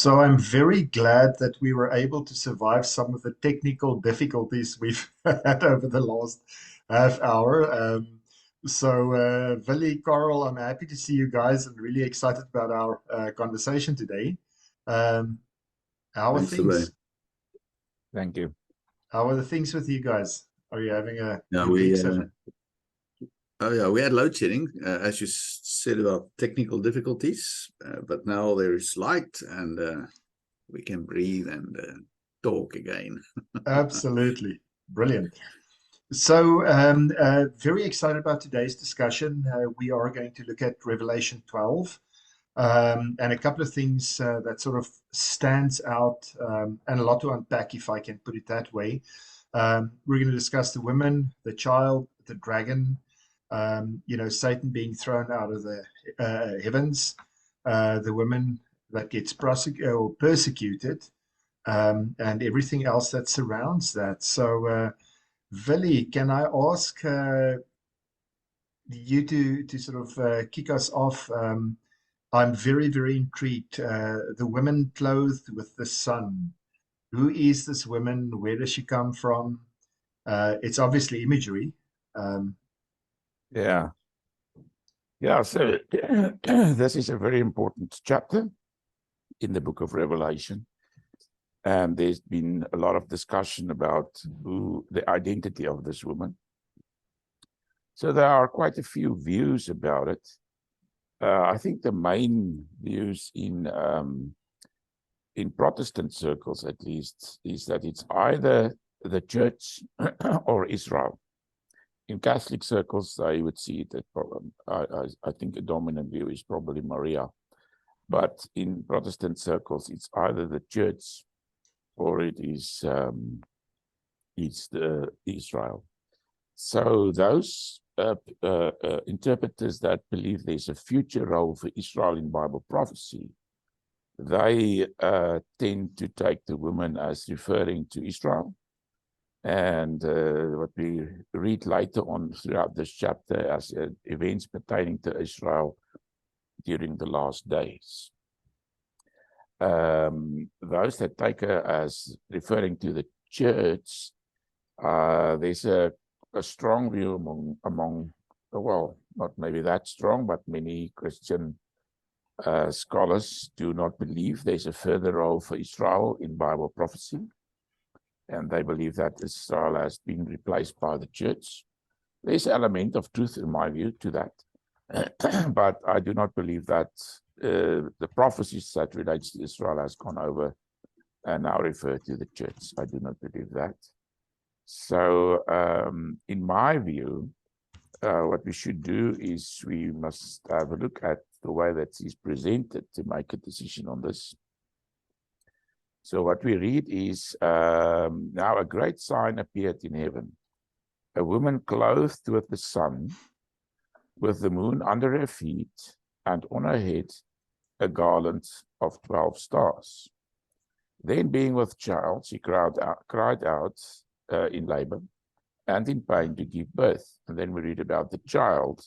So I'm very glad that we were able to survive some of the technical difficulties we've had over the last half hour. Willie, Carel, I'm happy to see you guys and really excited about our conversation today. Um, how are Thanks, Ray. things? Thank you. How are the things with you guys? Are you having a Yeah, good week so far? we had load shedding, as you said about technical difficulties, but now there is light and we can breathe and talk again. Absolutely. Brilliant. So, very excited about today's discussion. We are going to look at Revelation 12 and a couple of things that sort of stands out and a lot to unpack, if I can put it that way. We're going to discuss the women, the child, the dragon, Satan being thrown out of the heavens, the women that gets persecuted, and everything else that surrounds that. So, Willie, can I ask you to sort of kick us off? I'm very, very intrigued. The women clothed with the sun. Who is this woman? Where does she come from? It's obviously imagery. Yeah. So this is a very important chapter in the book of Revelation. And there's been a lot of discussion about the identity of this woman. So there are quite a few views about it. I think the main views in Protestant circles, at least, is that it's either the church or Israel. In Catholic circles, I would see it that I think a dominant view is probably Maria. But in Protestant circles, it's either the church or it's the Israel. So those interpreters that believe there's a future role for Israel in Bible prophecy, they tend to take the woman as referring to Israel. And what we read later on throughout this chapter as events pertaining to Israel during the last days. Those that take her as referring to the church, there's a strong view among, well, not maybe that strong, but many Christian scholars do not believe there's a further role for Israel in Bible prophecy. And they believe that Israel has been replaced by the church. There's an element of truth, in my view, to that. But I do not believe that the prophecies that relates to Israel has gone over and now refer to the church. I do not believe that. So in my view, what we should do is we must have a look at the way that he's presented to make a decision on this. So what we read is, now a great sign appeared in heaven, a woman clothed with the sun, with the moon under her feet, and on her head a garland of 12 stars. Then being with child, she cried out in labor and in pain to give birth. And then we read about the child.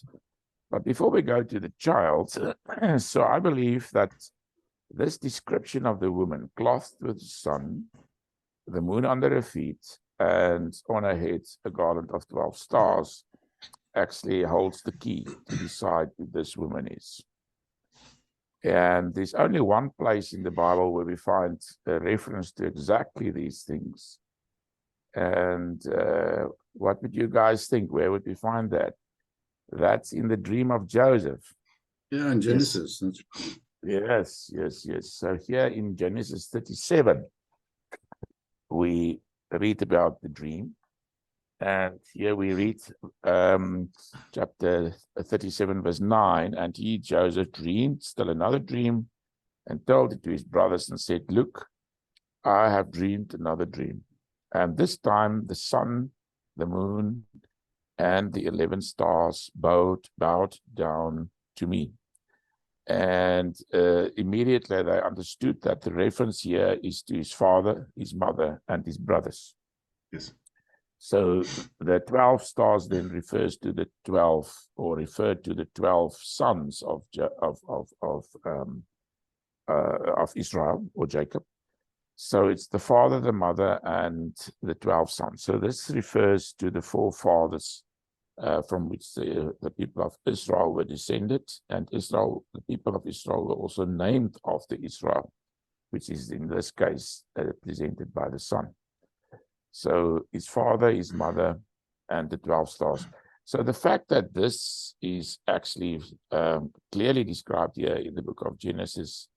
But before we go to the child, so I believe that this description of the woman clothed with the sun, the moon under her feet, and on her head a garland of 12 stars actually holds the key to decide who this woman is. And there's only one place in the Bible where we find a reference to exactly these things. And what would you guys think? Where would we find that? That's in the dream of Joseph. Yeah, in Genesis. Yes. So here in Genesis 37, we read about the dream. And here we read chapter 37, verse 9. And he, Joseph, dreamed still another dream and told it to his brothers and said, look, I have dreamed another dream. And this time the sun, the moon, and the 11 stars bowed down to me. And immediately they understood that the reference here is to his father, his mother, and his brothers. Yes. So the 12 stars then refers to the 12, or referred to the 12 sons of of Israel or Jacob. So it's the father, the mother, and the 12 sons. So this refers to the forefathers from which the people of Israel were descended, and Israel, the people of Israel, were also named after Israel, which is in this case represented by the son. So his father, his mother, and the 12 stars. So the fact that this is actually clearly described here in the book of Genesis,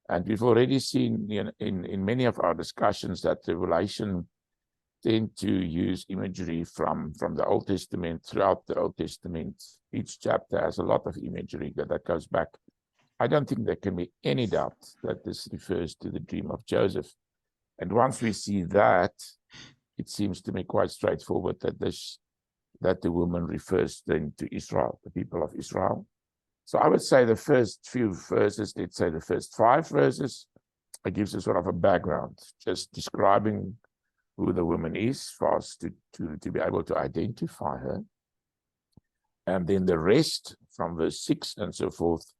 and we've already seen in many of our discussions that Revelation tend to use imagery from the Old Testament, throughout the Old Testament. Each chapter has a lot of imagery that goes back. I don't think there can be any doubt that this refers to the dream of Joseph. And once we see that, it seems to me quite straightforward that the woman refers then to Israel, the people of Israel. So I would say the first few verses, let's say the first 5 verses, it gives us sort of a background, just describing who the woman is for us to be able to identify her. And then the rest from verse 6 and so forth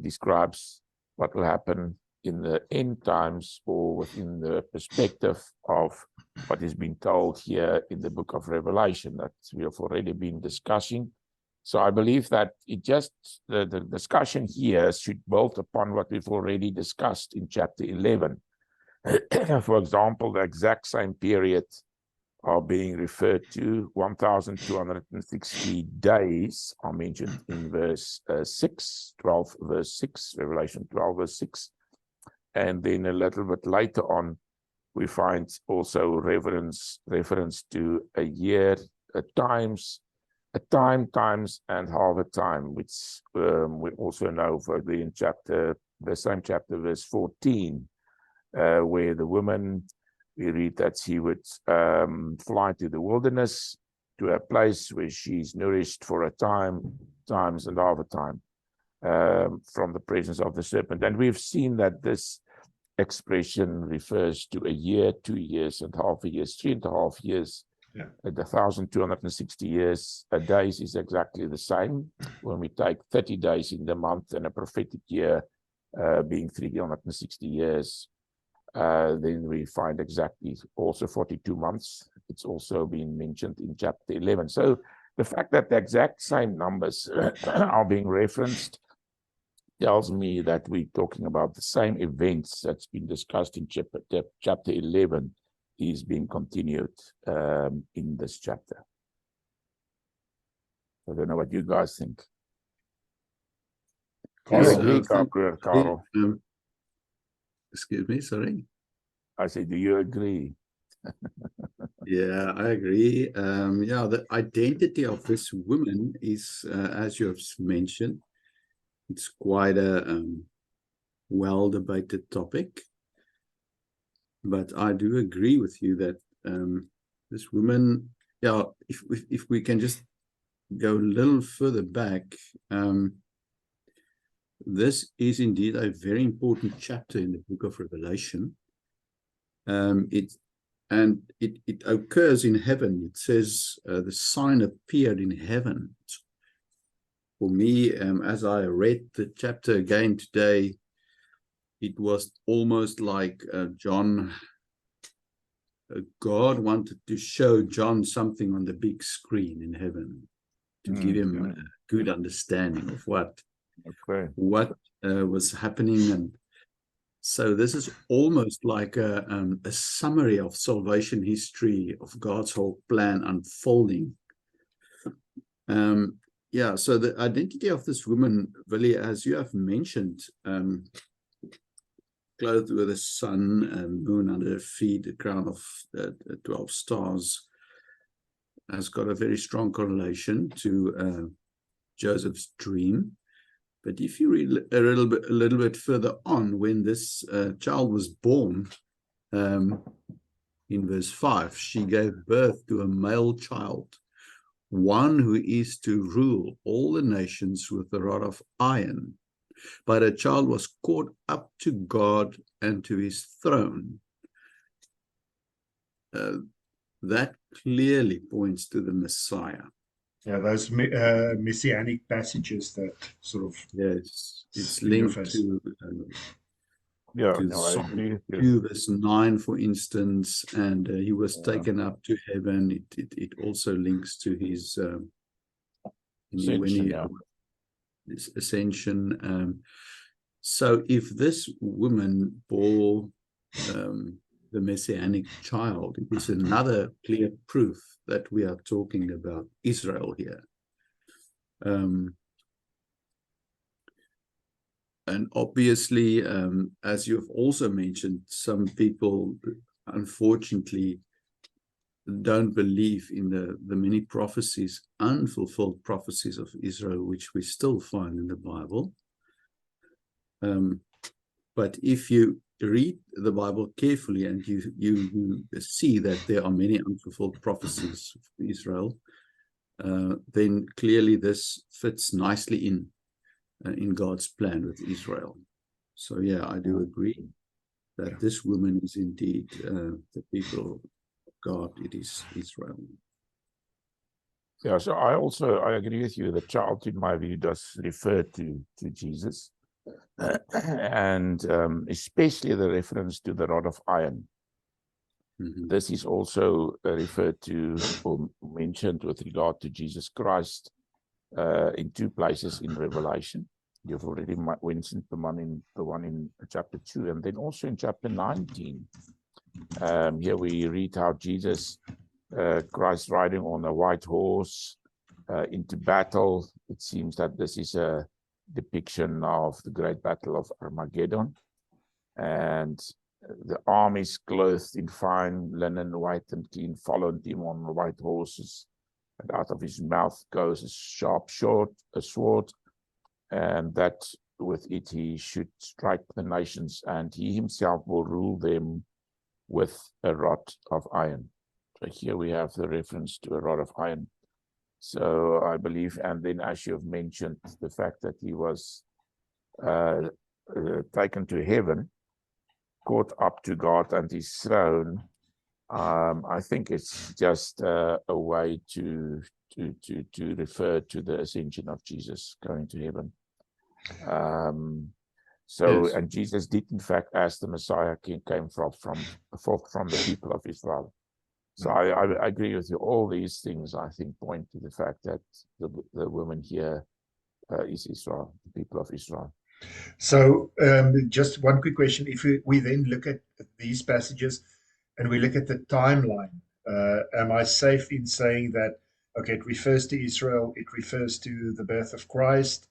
describes what will happen in the end times, or within the perspective of what is being told here in the book of Revelation that we have already been discussing. So I believe that the discussion here should build upon what we've already discussed in chapter 11. For example, the exact same period are being referred to. 1,260 days are mentioned in verse 6, 12 verse 6, Revelation 12 verse 6. And then a little bit later on, we find also reference to a year, a time, times, and half a time, which we also know for the same chapter, verse 14, where the woman, we read that she would fly to the wilderness, to a place where she's nourished for a times and half a time from the presence of the serpent. And we've seen that this expression refers to a year, 2 years and half a year, 3.5 years. Yeah. The 1,260 days is exactly the same. When we take 30 days in the month and a prophetic year being 360 years, then we find exactly also 42 months. It's also been mentioned in chapter 11. So the fact that the exact same numbers are being referenced tells me that we're talking about the same events that's been discussed in chapter 11 is being continued in this chapter. I don't know what you guys think. Do you agree, Carel? Excuse me, sorry. I say, do you agree? Yeah, I agree. The identity of this woman is, as you have mentioned, it's quite a well-debated topic. But I do agree with you that this woman, if we can just go a little further back, this is indeed a very important chapter in the book of Revelation. It occurs in heaven. It says the sign appeared in heaven. For me, as I read the chapter again today, it was almost like God wanted to show John something on the big screen in heaven to give him a good understanding of what was happening. And so this is almost like a summary of salvation history, of God's whole plan unfolding. So the identity of this woman, Willie, as you have mentioned, clothed with the sun and moon under her feet, the crown of 12 stars, has got a very strong correlation to Joseph's dream. But if you read a little bit further on, when this child was born, in verse 5, she gave birth to a male child, one who is to rule all the nations with a rod of iron. But a child was caught up to God and to his throne. That clearly points to the Messiah. Yeah, those messianic passages that sort of... Yes, it's linked to Yeah, to no, I Psalm agree with you. 2 verse 9, for instance, and he was taken up to heaven. It also links to his his ascension. So if this woman bore the messianic child, it is another clear proof that we are talking about Israel here. And obviously, as you've also mentioned, some people, unfortunately, don't believe in the many prophecies, unfulfilled prophecies of Israel, which we still find in the Bible. But if you read the Bible carefully and you see that there are many unfulfilled prophecies of Israel, then clearly this fits nicely in God's plan with Israel. So yeah, I do agree that this woman is indeed the people of God. It is Israel. Yeah, so I agree with you. The child, in my view, does refer to Jesus, and especially the reference to the rod of iron. Mm-hmm. This is also referred to or mentioned with regard to Jesus Christ in two places in Revelation. You've already mentioned the one in chapter 2, and then also in chapter 19. Here we read how Jesus Christ riding on a white horse into battle. It seems that this is a depiction of the great battle of Armageddon, and the armies clothed in fine linen, white and clean, followed him on white horses, and out of his mouth goes a sharp sword, and that with it he should strike the nations, and he himself will rule them with a rod of iron. So here we have the reference to a rod of iron. So I believe, and then as you have mentioned, the fact that he was taken to heaven, caught up to God and his throne, I think it's just a way to refer to the ascension of Jesus going to heaven. Yes. And Jesus did, in fact, as the Messiah came forth from the people of Israel. So I agree with you. All these things, I think, point to the fact that the woman here is Israel, the people of Israel. So just one quick question. If we then look at these passages and we look at the timeline, am I safe in saying that, okay, it refers to Israel, it refers to the birth of Christ,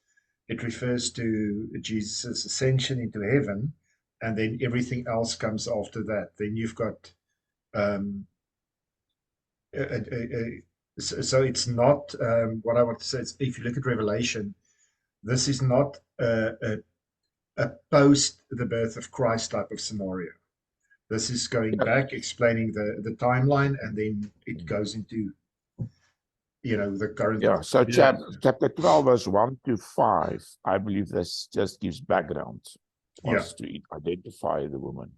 it refers to Jesus' ascension into heaven, and then everything else comes after that? Then you've got so it's not what I want to say is, if you look at Revelation, this is not a post the birth of Christ type of scenario. This is going back, explaining the timeline, and then it goes into, the current. Yeah, so chapter 12, verse 1 to 5, I believe this just gives background wants to identify the woman.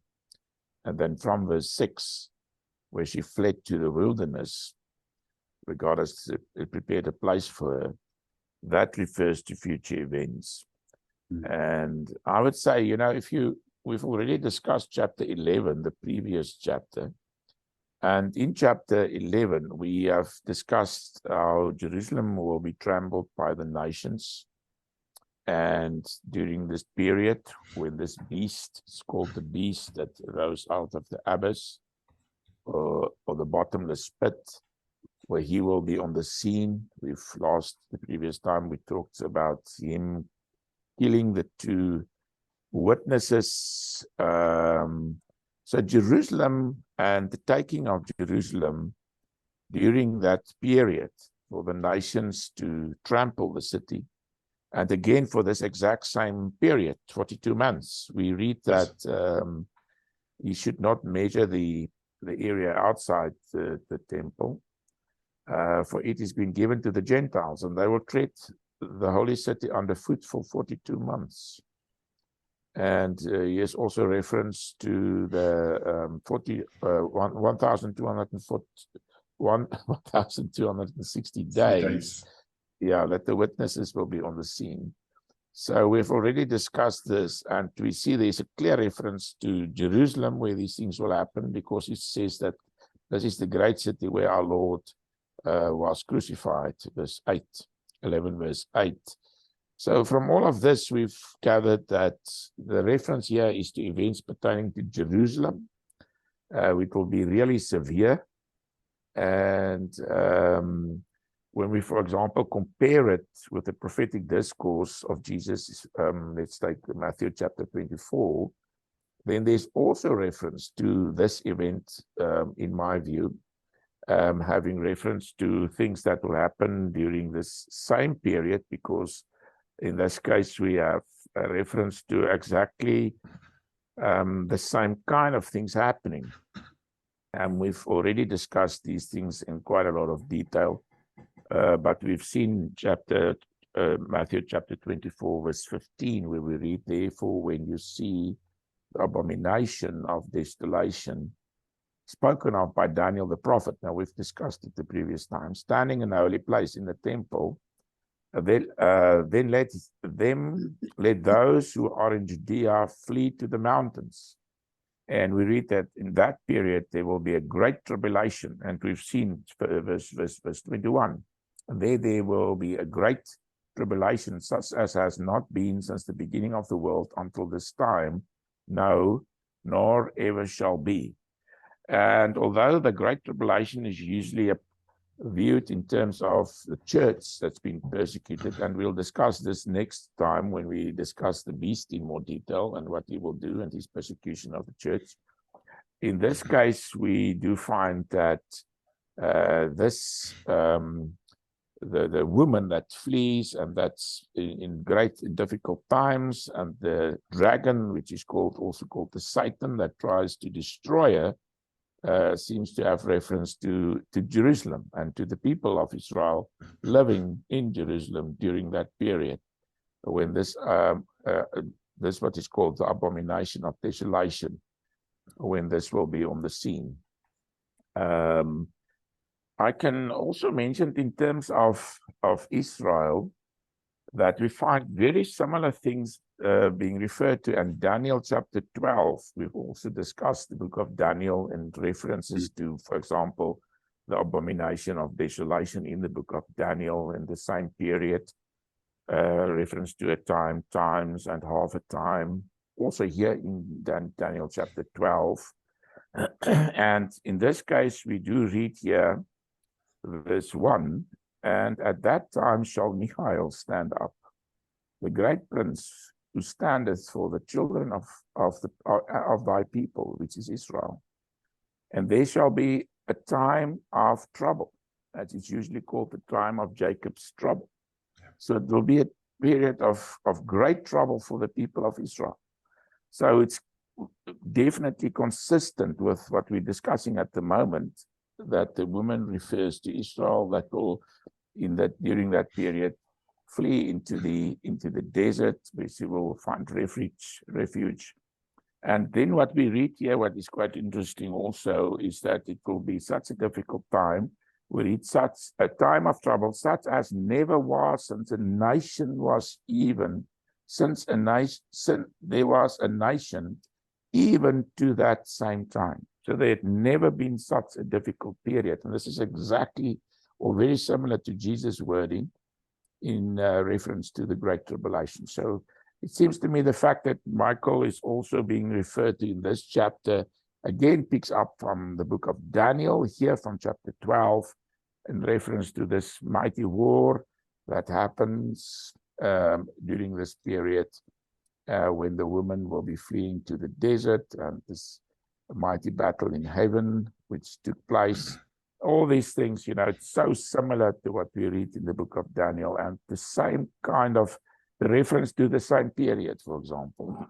And then from verse 6, where she fled to the wilderness, God has prepared a place for her, that refers to future events. And I would say, we've already discussed chapter 11, the previous chapter. And in chapter 11, we have discussed how Jerusalem will be trampled by the nations. And during this period, when this beast, it's called the beast that rose out of the abyss, or the bottomless pit, where he will be on the scene. The previous time we talked about him killing the two witnesses. So Jerusalem and the taking of Jerusalem during that period for the nations to trample the city. And again, for this exact same period, 42 months, we read that you should not measure the area outside the temple, for it has been given to the Gentiles, and they will tread the holy city underfoot for 42 months. And here's also reference to the 1,260 days. Yeah, that the witnesses will be on the scene. So we've already discussed this, and we see there's a clear reference to Jerusalem where these things will happen, because it says that this is the great city where our Lord was crucified, verse 8, 11 verse 8. So from all of this, we've gathered that the reference here is to events pertaining to Jerusalem, which will be really severe. And when we, for example, compare it with the prophetic discourse of Jesus, let's take Matthew chapter 24, then there's also reference to this event, in my view, having reference to things that will happen during this same period, because in this case we have a reference to exactly the same kind of things happening. And we've already discussed these things in quite a lot of detail, but we've seen Matthew chapter 24, verse 15, where we read, therefore, when you see the abomination of desolation spoken of by Daniel the prophet. Now, we've discussed it the previous time, standing in a holy place in the temple, then let those who are in Judea flee to the mountains. And we read that in that period there will be a great tribulation, and we've seen verse 21. And there will be a great tribulation, such as has not been since the beginning of the world until this time, no, nor ever shall be. And although the Great Tribulation is usually viewed in terms of the church that's been persecuted, and we'll discuss this next time when we discuss the beast in more detail and what he will do and his persecution of the church. In this case, we do find that the woman that flees and that's in great difficult times, and the dragon, which is also called the Satan, that tries to destroy her, seems to have reference to Jerusalem and to the people of Israel living in Jerusalem during that period, when this what is called the abomination of desolation, when this will be on the scene. I can also mention in terms of Israel that we find very similar things being referred to in Daniel chapter 12. We've also discussed the book of Daniel and references to, for example, the abomination of desolation in the book of Daniel in the same period, reference to a time, times, and half a time, also here in Daniel chapter 12. And in this case, we do read here, verse 1, and at that time shall Michael stand up, the great prince who standeth for the children of thy people, which is Israel. And there shall be a time of trouble, as it's usually called the time of Jacob's trouble. So it will be a period of great trouble for the people of Israel. So it's definitely consistent with what we're discussing at the moment, that the woman refers to Israel that will, during that period, flee into the desert, where she will find refuge. And then what we read here, what is quite interesting also, is that it will be such a difficult time. We read such a time of trouble, such as never was since a nation was even, since there was a nation, even to that same time. So there had never been such a difficult period. And this is exactly, or very similar to Jesus' wording in reference to the Great Tribulation. So it seems to me the fact that Michael is also being referred to in this chapter, again picks up from the book of Daniel, here from chapter 12, in reference to this mighty war that happens during this period, when the woman will be fleeing to the desert, and this mighty battle in heaven, which took place. All these things, it's so similar to what we read in the book of Daniel, and the same kind of the reference to the same period, for example,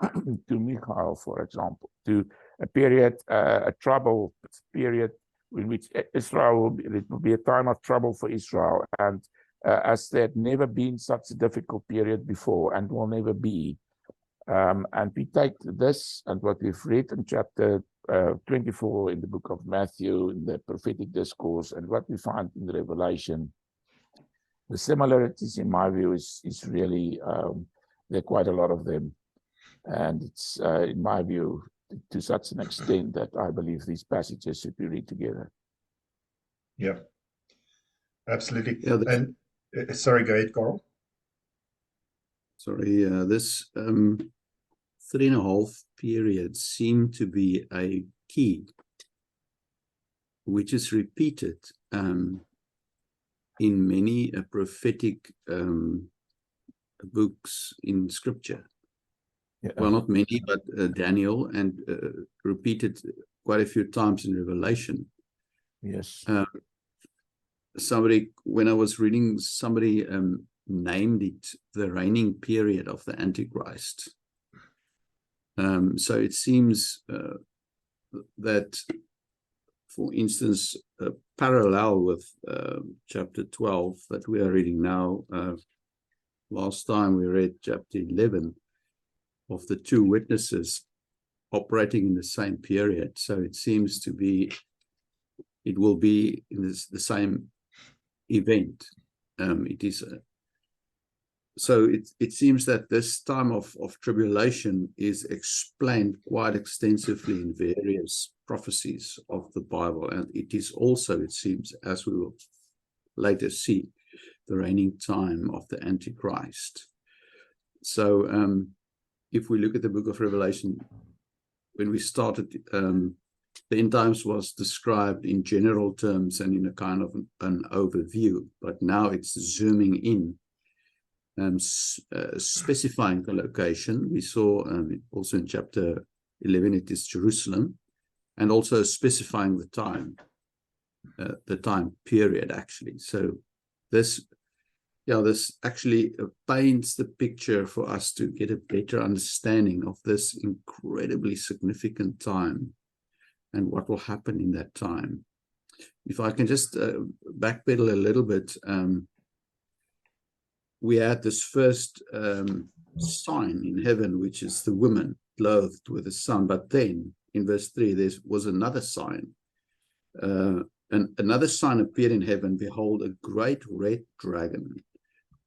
to Michael, for example, to a period, a trouble period in which Israel it will be a time of trouble for Israel, and as there had never been such a difficult period before, and will never be. And we take this and what we've read in chapter 24 in the book of Matthew, in the prophetic discourse, and what we find in the Revelation. The similarities, in my view, is really there are quite a lot of them. And it's, in my view, to such an extent that I believe these passages should be read together. Yeah, absolutely. Yeah, And sorry, go ahead, Carel. Sorry, this 3.5 periods seem to be a key, which is repeated in many prophetic books in Scripture. Yeah. Well, not many, but Daniel, and repeated quite a few times in Revelation. Yes. Somebody, when I was reading, somebody named it the reigning period of the Antichrist. So it seems that, for instance, parallel with chapter 12 that we are reading now, last time we read chapter 11 of the two witnesses operating in the same period. So it seems to be, it will be in the same event. It is so it seems that this time of tribulation is explained quite extensively in various prophecies of the Bible, and it is also, it seems, as we will later see, the reigning time of the Antichrist. So if we look at the book of Revelation, when we started, the end times was described in general terms and in a kind of an overview, but now it's zooming in, specifying the location. We saw also in chapter 11 it is Jerusalem, and also specifying the time period actually. So this actually paints the picture for us to get a better understanding of this incredibly significant time and what will happen in that time. If I can just backpedal a little bit, we had this first sign in heaven, which is the woman clothed with the sun. But then in verse 3, there was another sign. And another sign appeared in heaven. Behold, a great red dragon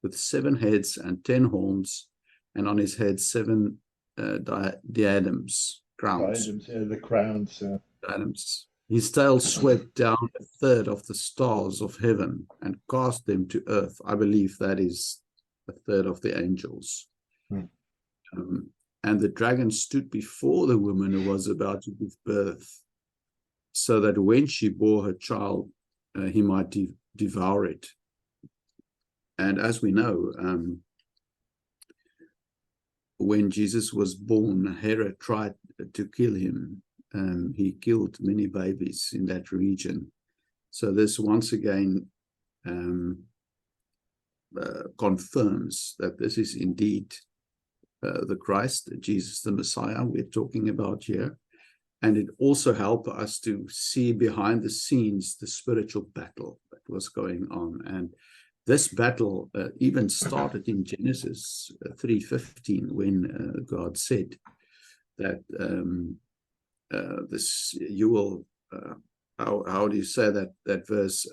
with 7 heads and 10 horns, and on his head 7 diadems, crowns. Diadems, yeah, the crowns. Diadems. His tail swept down 1/3 of the stars of heaven and cast them to earth. I believe that is 1/3 of the angels. And the dragon stood before the woman who was about to give birth, so that when she bore her child, he might devour it. And as we know, when Jesus was born, Herod tried to kill him. He killed many babies in that region. So this once again confirms that this is indeed the Christ, Jesus the Messiah we're talking about here. And it also helped us to see behind the scenes the spiritual battle that was going on. And this battle even started in Genesis 3:15, when God said that this, you will, how do you say that verse?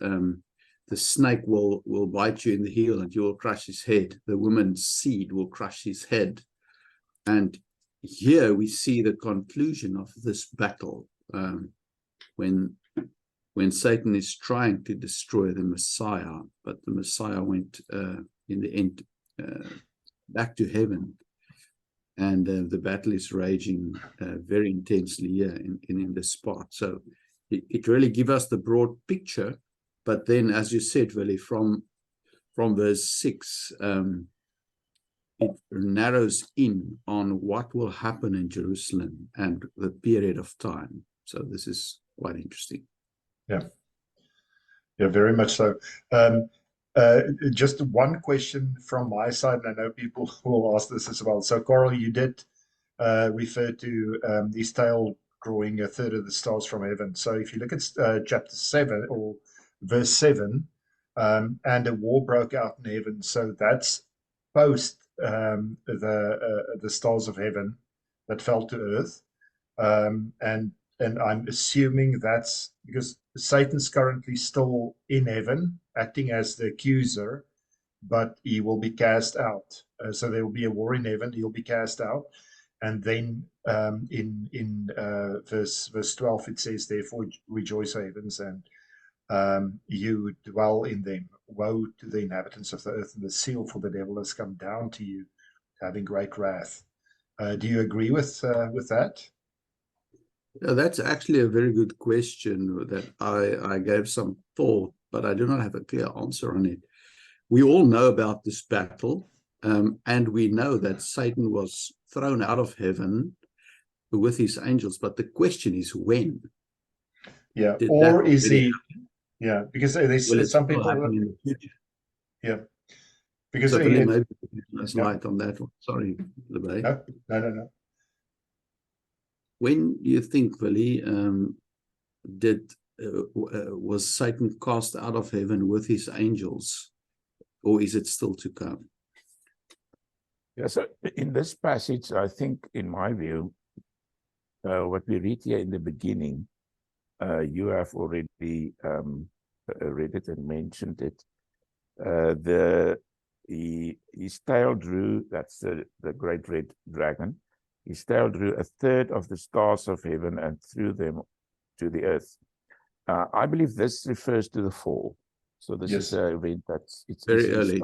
The snake will bite you in the heel and you will crush his head. The woman's seed will crush his head. And here we see the conclusion of this battle, when Satan is trying to destroy the Messiah, but the Messiah went in the end back to heaven, and the battle is raging very intensely here in this spot. So it really gives us the broad picture, but then, as you said, Willie, from verse 6, it narrows in on what will happen in Jerusalem and the period of time. So this is quite interesting. Yeah, very much so. Just one question from my side, and I know people will ask this as well. So, Carel, you did refer to his tail drawing 1/3 of the stars from heaven. So if you look at chapter 7 or verse 7, and a war broke out in heaven. So that's post the stars of heaven that fell to earth, and I'm assuming that's because Satan's currently still in heaven, acting as the accuser, but he will be cast out. So there will be a war in heaven. He'll be cast out. And then in verse 12, it says, therefore rejoice, O heavens, and you dwell in them. Woe to the inhabitants of the earth, and the seal for the devil has come down to you, having great wrath. Do you agree with that? Yeah, that's actually a very good question that I gave some thought, but I do not have a clear answer on it. We all know about this battle, and we know that Satan was thrown out of heaven with his angels, but the question is when? Yeah, Did or that is really he? happen? Yeah, because Will it there's some still people. happen in the future? Yeah, because So, Willie, maybe yeah. light on that one. Sorry, Lebay. No. When do you think, Willie, was Satan cast out of heaven with his angels, or is it still to come? Yeah, so in this passage, I think, in my view, what we read here in the beginning, you have already read it and mentioned it. His tail drew, that's the great red dragon, his tail drew a third of the stars of heaven and threw them to the earth. I believe this refers to the fall. So this is an event that's very early.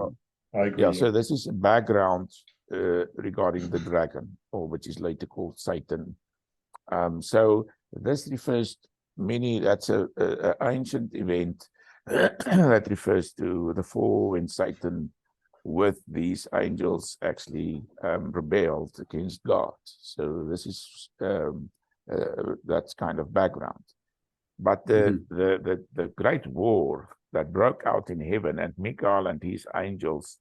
I agree. Yeah, so this is a background regarding the dragon, or which is later called Satan. So this refers that's an ancient event that refers to the fall when Satan with these angels actually rebelled against God. So this is that's kind of background. But the great war that broke out in heaven, and Michael and his angels,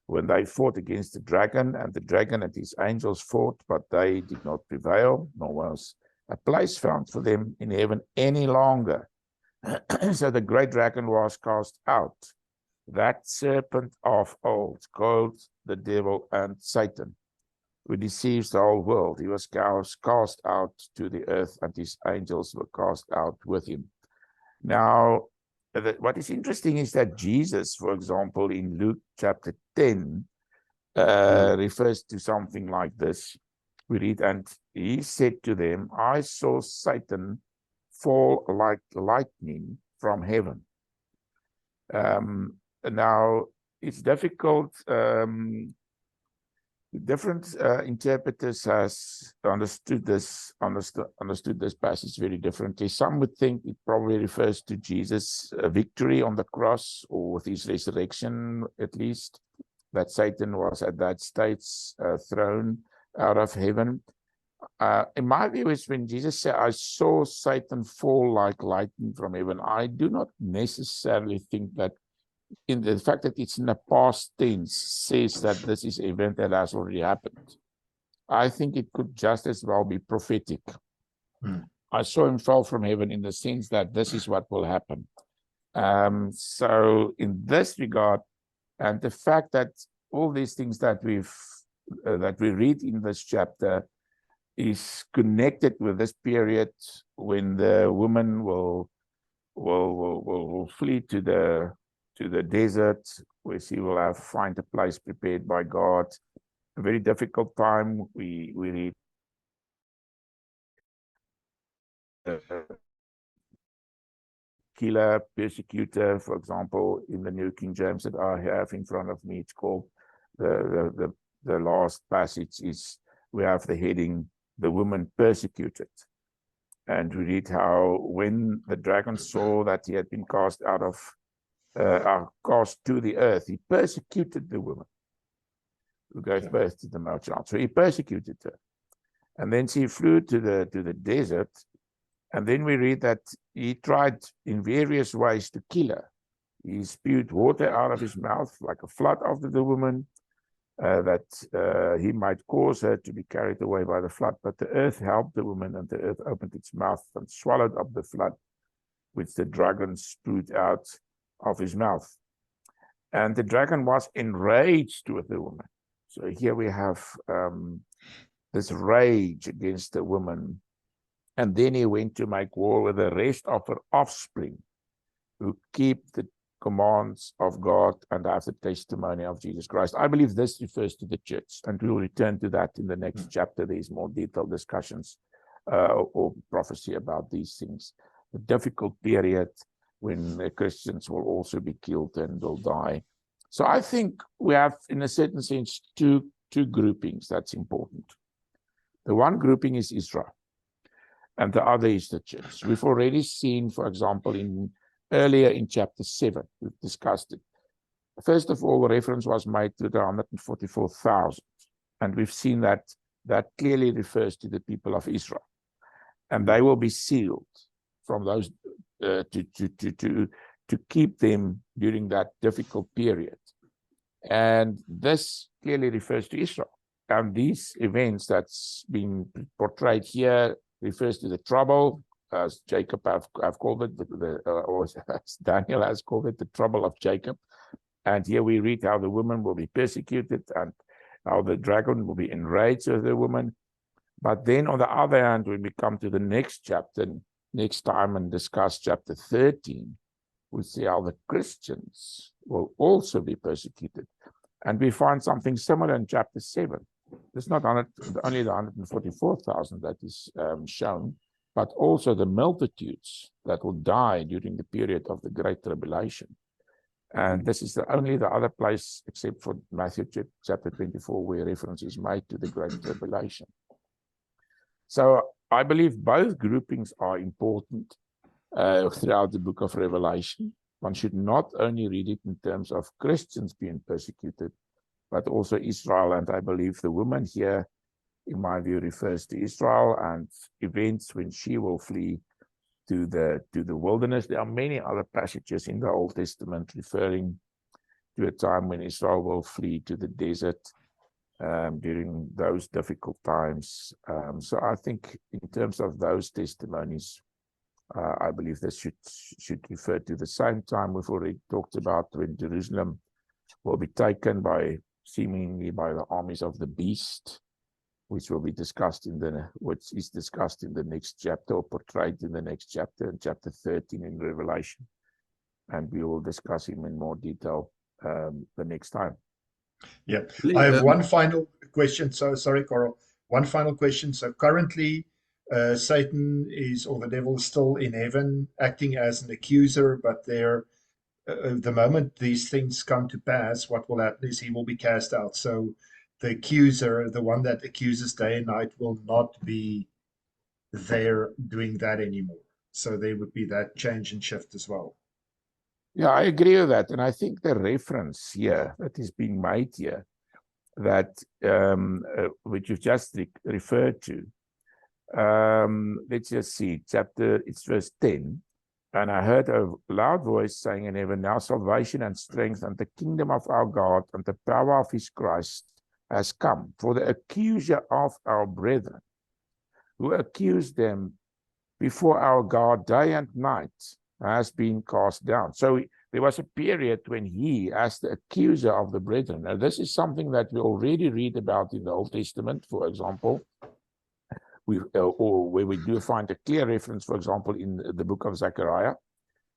when they fought against the dragon, and the dragon and his angels fought, but they did not prevail, nor was a place found for them in heaven any longer. So the great dragon was cast out, that serpent of old, called the devil and Satan, who deceives the whole world. He was cast out to the earth, and his angels were cast out with him. Now, what is interesting is that Jesus, for example, in Luke chapter 10, refers to something like this. We read, and he said to them, I saw Satan fall like lightning from heaven. Now, it's difficult. Different interpreters has understood this passage very differently. Some would think it probably refers to Jesus' victory on the cross, or with his resurrection, at least, that Satan was at that stage thrown out of heaven. In my view, is when Jesus said, I saw Satan fall like lightning from heaven, I do not necessarily think that in the fact that it's in the past tense says that this is an event that has already happened. I think it could just as well be prophetic. I saw him fall from heaven in the sense that this is what will happen. So in this regard, and the fact that all these things that we read in this chapter is connected with this period when the woman will flee to the desert, where she will find a place prepared by God. A very difficult time. We read killer, persecutor, for example, in the New King James that I have in front of me. It's called the last passage is, we have the heading, the woman persecuted. And we read how when the dragon saw that he had been cast out of cast to the earth, he persecuted the woman who gave birth to the male child. So he persecuted her. And then she flew to the desert. And then we read that he tried in various ways to kill her. He spewed water out of his mouth like a flood after the woman, that he might cause her to be carried away by the flood. But the earth helped the woman, and the earth opened its mouth and swallowed up the flood, which the dragon spewed out of his mouth. And the dragon was enraged with the woman. So here we have this rage against the woman. And then he went to make war with the rest of her offspring, who keep the commands of God and have the testimony of Jesus Christ. I believe this refers to the church, and we will return to that in the next chapter. There's more detailed discussions or prophecy about these things. The difficult period when the Christians will also be killed and will die. So I think we have, in a certain sense, two groupings that's important. The one grouping is Israel, and the other is the church. We've already seen, for example, earlier in chapter 7, we've discussed it. First of all, the reference was made to the 144,000, and we've seen that clearly refers to the people of Israel, and they will be sealed from those to keep them during that difficult period. And this clearly refers to Israel. And these events that's been portrayed here refers to the trouble, as Jacob have called it, or as Daniel has called it, the trouble of Jacob. And here we read how the woman will be persecuted and how the dragon will be enraged with the woman. But then on the other hand, when we come to the next chapter, next time, and discuss chapter 13, we see how the Christians will also be persecuted. And we find something similar in chapter 7. It's not only the 144,000 that is shown, but also the multitudes that will die during the period of the Great Tribulation. And this is only the other place, except for Matthew chapter 24, where reference is made to the Great Tribulation. So I believe both groupings are important throughout the book of Revelation. One should not only read it in terms of Christians being persecuted, but also Israel. And I believe the woman here, in my view, refers to Israel and events when she will flee to the wilderness. There are many other passages in the Old Testament referring to a time when Israel will flee to the desert during those difficult times. So I think in terms of those testimonies, I believe this should refer to the same time we've already talked about, when Jerusalem will be taken seemingly by the armies of the beast, which is discussed in the next chapter, or portrayed in the next chapter, in chapter 13 in Revelation. And we will discuss him in more detail the next time. Yeah, I have one final question. So sorry, Carel. One final question. So currently, Satan or the devil is still in heaven, acting as an accuser, but the moment these things come to pass, what will happen is he will be cast out. So the accuser, the one that accuses day and night, will not be there doing that anymore. So there would be that change and shift as well. Yeah, I agree with that. And I think the reference here that is being made here, that which you've just referred to, let's just see, it's verse 10. And I heard a loud voice saying in heaven, now salvation and strength and the kingdom of our God and the power of his Christ has come. For the accuser of our brethren, who accused them before our God day and night, has been cast down. So there was a period when he, as the accuser of the brethren, now this is something that we already read about in the Old Testament, for example, or where we do find a clear reference, for example, in the book of Zechariah,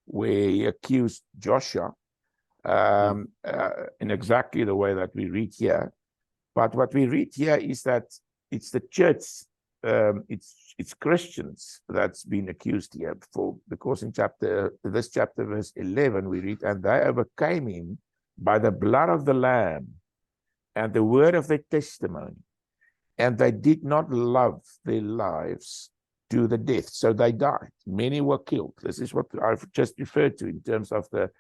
where he accused Joshua in exactly the way that we read here. But what we read here is that it's the church, it's Christians that's been accused here, because in this chapter, verse 11, we read, and they overcame him by the blood of the Lamb and the word of their testimony. And they did not love their lives to the death. So they died. Many were killed. This is what I've just referred to in terms of the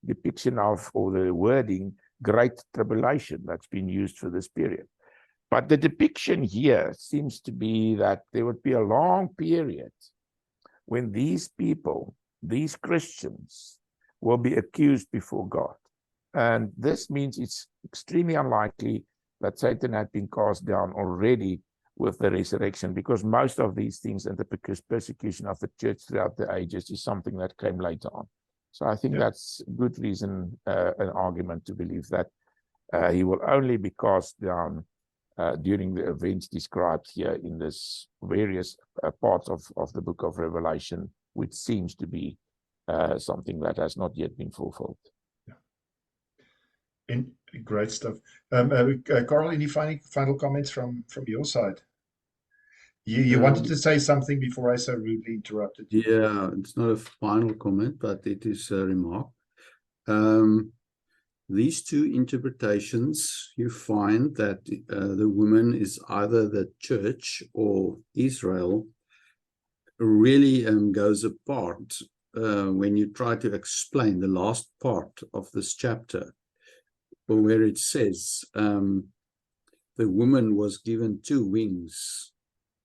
depiction of, or the wording, Great Tribulation that's been used for this period. But the depiction here seems to be that there would be a long period when these people, these Christians, will be accused before God. And this means it's extremely unlikely that Satan had been cast down already with the resurrection, because most of these things and the persecution of the church throughout the ages is something that came later on. So I think that's good reason, an argument to believe that he will only be cast down during the events described here in this various parts of the book of Revelation, which seems to be something that has not yet been fulfilled. Great stuff. Carel, any final comments from your side? You wanted to say something before I so rudely interrupted you. Yeah, it's not a final comment, but it is a remark. These two interpretations, you find that the woman is either the church or Israel, really goes apart when you try to explain the last part of this chapter, where it says the woman was given 2 wings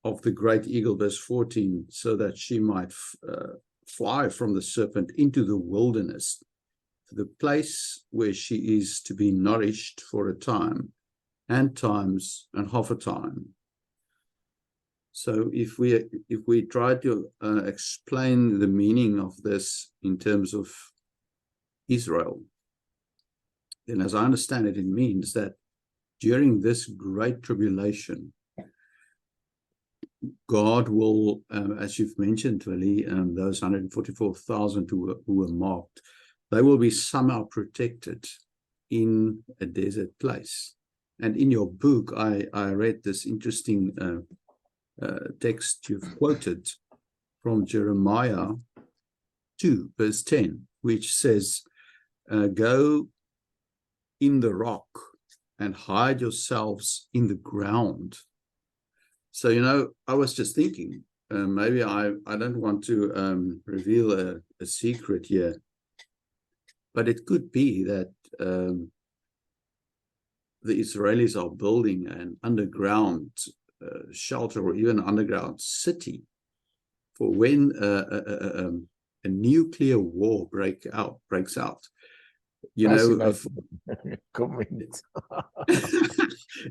of the great eagle, verse 14, so that she might fly from the serpent into the wilderness, to the place where she is to be nourished for a time, and times, and half a time. So if we try to explain the meaning of this in terms of Israel, then as I understand it, it means that during this great tribulation, God will, as you've mentioned, Willie, those 144,000 who were marked, they will be somehow protected in a desert place. And in your book, I read this interesting text you've quoted from Jeremiah 2, verse 10, which says, go in the rock and hide yourselves in the ground. So, I was just thinking, maybe I don't want to reveal a secret here, but it could be that the Israelis are building an underground shelter or even an underground city for when a nuclear war breaks out. Comment.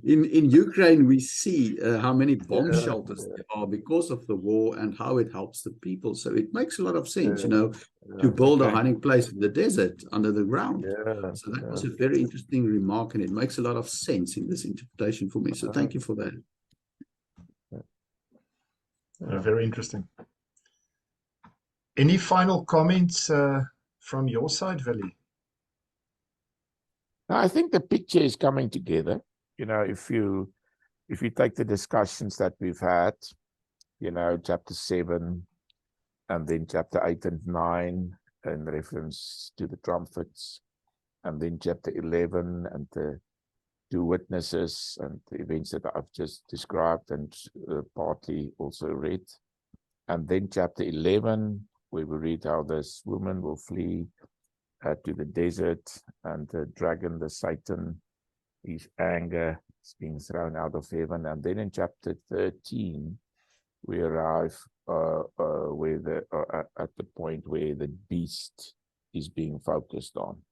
In Ukraine, we see how many bomb shelters there are because of the war and how it helps the people. So it makes a lot of sense, to build a hiding place in the desert under the ground. So that was a very interesting remark, and it makes a lot of sense in this interpretation for me. So thank you for that. Very interesting. Any final comments from your side, Willie? I think the picture is coming together. If you take the discussions that we've had, chapter 7 and then chapter 8 and 9 in reference to the trumpets, and then chapter 11 and the 2 witnesses and the events that I've just described and partly also read. And then chapter 11, where we read how this woman will flee to the desert, and the dragon, the Satan, his anger is being thrown out of heaven. And then in chapter 13, we arrive at the point where the beast is being focused on.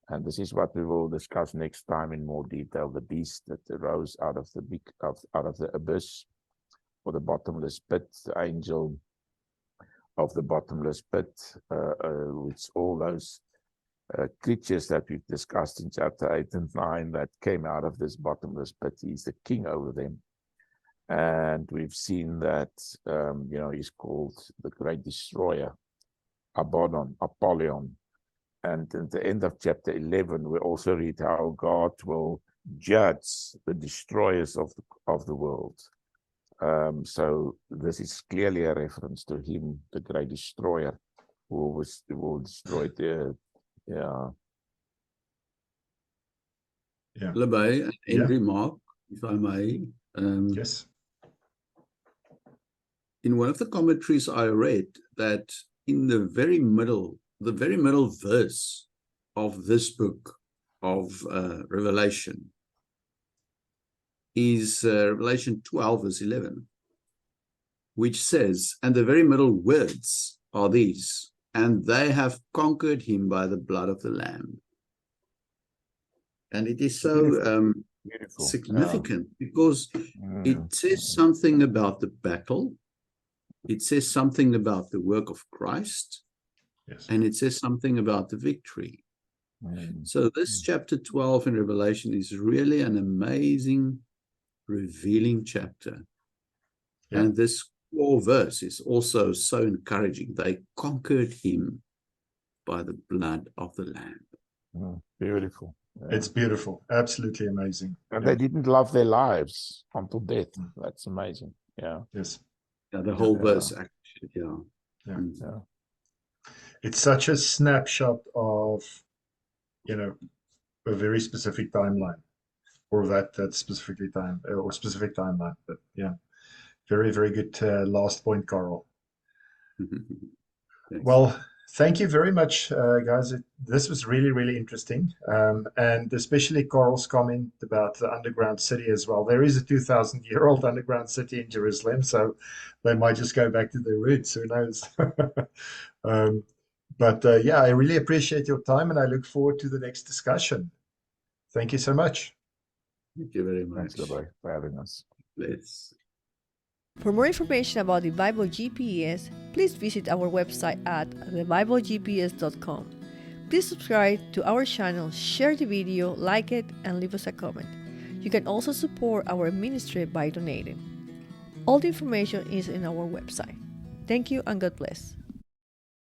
And this is what we will discuss next time in more detail, the beast that arose out of the abyss, or the bottomless pit, the angel of the bottomless pit, which all those creatures that we've discussed in chapter 8 and 9 that came out of this bottomless pit. He's the king over them. And we've seen that, he's called the Great Destroyer, Apollyon. And at the end of chapter 11, we also read how God will judge the destroyers of the world. So this is clearly a reference to him, the Great Destroyer, who will destroy the earth. Yeah. Lebay, an remark, if I may. Yes. In one of the commentaries I read that in the very middle verse of this book of Revelation is Revelation 12, verse 11, which says, and the very middle words are these, and they have conquered him by the blood of the Lamb. And it is so significant because it says something about the battle. It says something about the work of Christ. Yes. And it says something about the victory. So this chapter 12 in Revelation is really an amazing, revealing chapter. Yeah. And this core verse is also so encouraging. They conquered him by the blood of the Lamb. Beautiful. Yeah. It's beautiful, absolutely amazing. And Yeah. they didn't love their lives until death. That's amazing. Yeah. Yes. Yeah, the whole Yeah. verse actually. Yeah. Yeah. Mm. Yeah. It's such a snapshot of, a very specific timeline, or that specifically time or specific timeline. But yeah, very, very good last point, Carel. Thanks. Well, thank you very much, guys. This was really, really interesting. And especially Carl's comment about the underground city as well. There is a 2,000-year-old underground city in Jerusalem, so they might just go back to their roots. Who knows? But yeah, I really appreciate your time, and I look forward to the next discussion. Thank you so much. Thank you very Thanks, much. Levi, for having us. Let's. For more information about the Bible GPS, please visit our website at thebiblegps.com. Please subscribe to our channel, share the video, like it, and leave us a comment. You can also support our ministry by donating. All the information is in our website. Thank you and God bless.